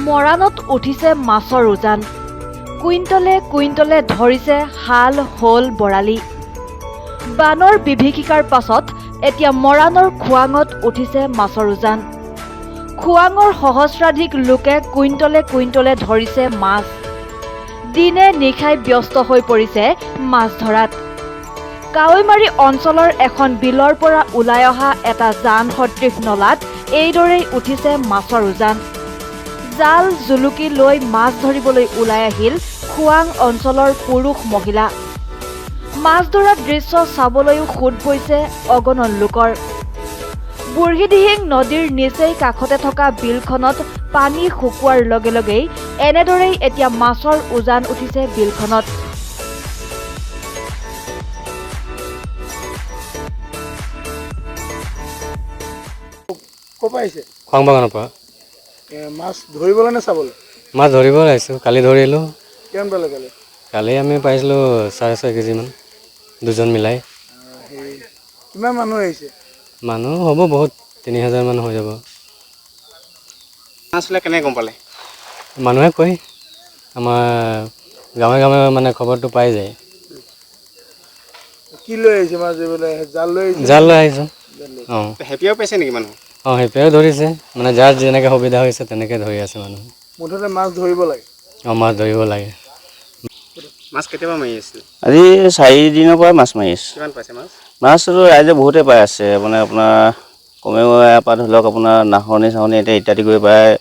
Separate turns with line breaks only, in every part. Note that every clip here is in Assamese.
মৰাণত উঠিছে মাছৰ উজান কুইণ্টলে কুইণ্টলে ধৰিছে হাল হল বৰালি বানৰ বিভীষিকাৰ পাছত এতিয়া মৰাণৰ খুৱাঙত উঠিছে মাছৰ উজান খুৱাঙৰ সহস্ৰাধিক লোকে কুইণ্টলে কুইণ্টলে ধৰিছে মাছ দিনে নিশাই ব্যস্ত হৈ পৰিছে মাছ ধৰাত কাৱৈমাৰী অঞ্চলৰ এখন বিলৰ পৰা ওলাই অহা এটা জান সদৃশ নলাত এইদৰেই উঠিছে মাছৰ উজান জাল জুলুকি লৈ মাছ ধৰিবলৈ ওলাই আহিল খুৱাং অঞ্চলৰ পুৰুষ মহিলা মাছ ধৰাৰ দৃশ্য চাবলৈও সোঁত বৈছে অগণন লোকৰ বুঢ়ীদিহিং নদীৰ নিচেই কাষতে থকা বিলখনত পানী শুকোৱাৰ লগে লগেই এনেদৰেই এতিয়া মাছৰ উজান উঠিছে বিলখনত
কপাইছে
খং বাগানৰ পৰা
মাছ ধৰিবলৈ নে চাবলৈ
মাছ ধৰিব আহিছোঁ কালি ধৰিলোঁ
কিমান পালে কালি
কালি আমি পাইছিলোঁ 6.5 কেজিমান দুজন মিলাই
কিমান মানুহ আহিছে
মানুহ হ'ব বহুত 3000 মান হৈ যাব
মাছ ওলাই কেনেকৈ গম পালে
মানুহে কয় আমাৰ গাঁৱে গাঁৱে মানে খবৰটো পাই যায়
কি লৈ আহিছে মাছ ধৰিবলৈ জাল লৈ আহিছে
জাল লৈ আহিছোঁ অঁ
হেপিয়াও পাইছে নেকি মানুহ
অঁ সেইটোৱে ধৰিছে মানে যাৰ যেনেকৈ সুবিধা হৈছে তেনেকৈ ধৰি আছে মানুহ
মুঠতে মাছ ধৰিব লাগে
অঁ মাছ ধৰিব লাগে
মাছ কেতিয়াবা মাৰি আছিল
আজি 4 দিনৰ পৰা মাছ মাৰি আছোঁ
কিমান পাইছে মাছ
মাছটো ৰাইজে বহুতে পাই আছে মানে আপোনাৰ কমেও ইয়াৰ পৰা ধৰি লওক আপোনাৰ নাহৰণি চাহৰণি এতিয়া ইত্যাদি কৰি প্ৰায়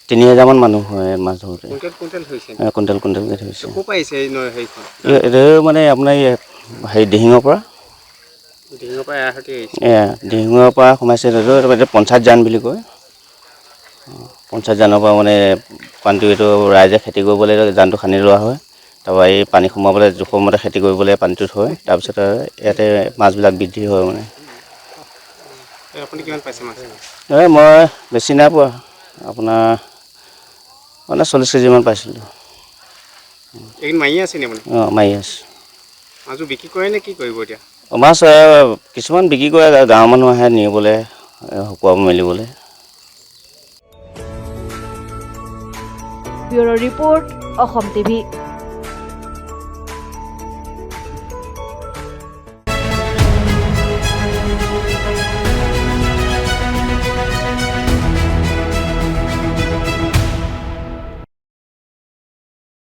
3000 মান মানুহ হয় মাছ ধৰোঁতে
কুইণ্টেল হৈছে
কুইণ্টেল কুইণ্টেলকৈ ধৰিছে
ক'ৰ পৰা আহিছে এই হেৰিখন
এইটো মানে আপোনাৰ হেৰি দিহিঙৰ পৰা
ডিঙিৰ পৰা এৰাসতি আহিছে
দিহিঙৰ পৰা সোমাইছে এইটো পঞ্চায়ত জান বুলি কয় পঞ্চায়ত জানৰ পৰা মানে পানীটো এইটো ৰাইজে খেতি কৰিবলৈ জানটো খান্দি লোৱা হয় তাৰপৰা এই পানী সোমাবলৈ জোখৰ মতে খেতি কৰিবলৈ পানীটো থয় তাৰপিছত ইয়াতে মাছবিলাক বৃদ্ধি হয় মানে
আপুনি কিমান পাইছে মাছ
মই বেছি নাই পোৱা আপোনাৰ মানে 40 কেজিমান পাইছিলোঁ
এইখিনি মাৰি আছে নি আপুনি
অঁ মাৰি আছোঁ
মাছবোৰ বিক্ৰী কৰে নে কি কৰিব এতিয়া
মাছ কিছুমান বিক্ৰী কৰে গাঁৱৰ মানুহ আহে নিবলৈ শুকুৱাব মেলিবলৈ
ব্যুৰ' ৰিপৰ্ট অসম টিভি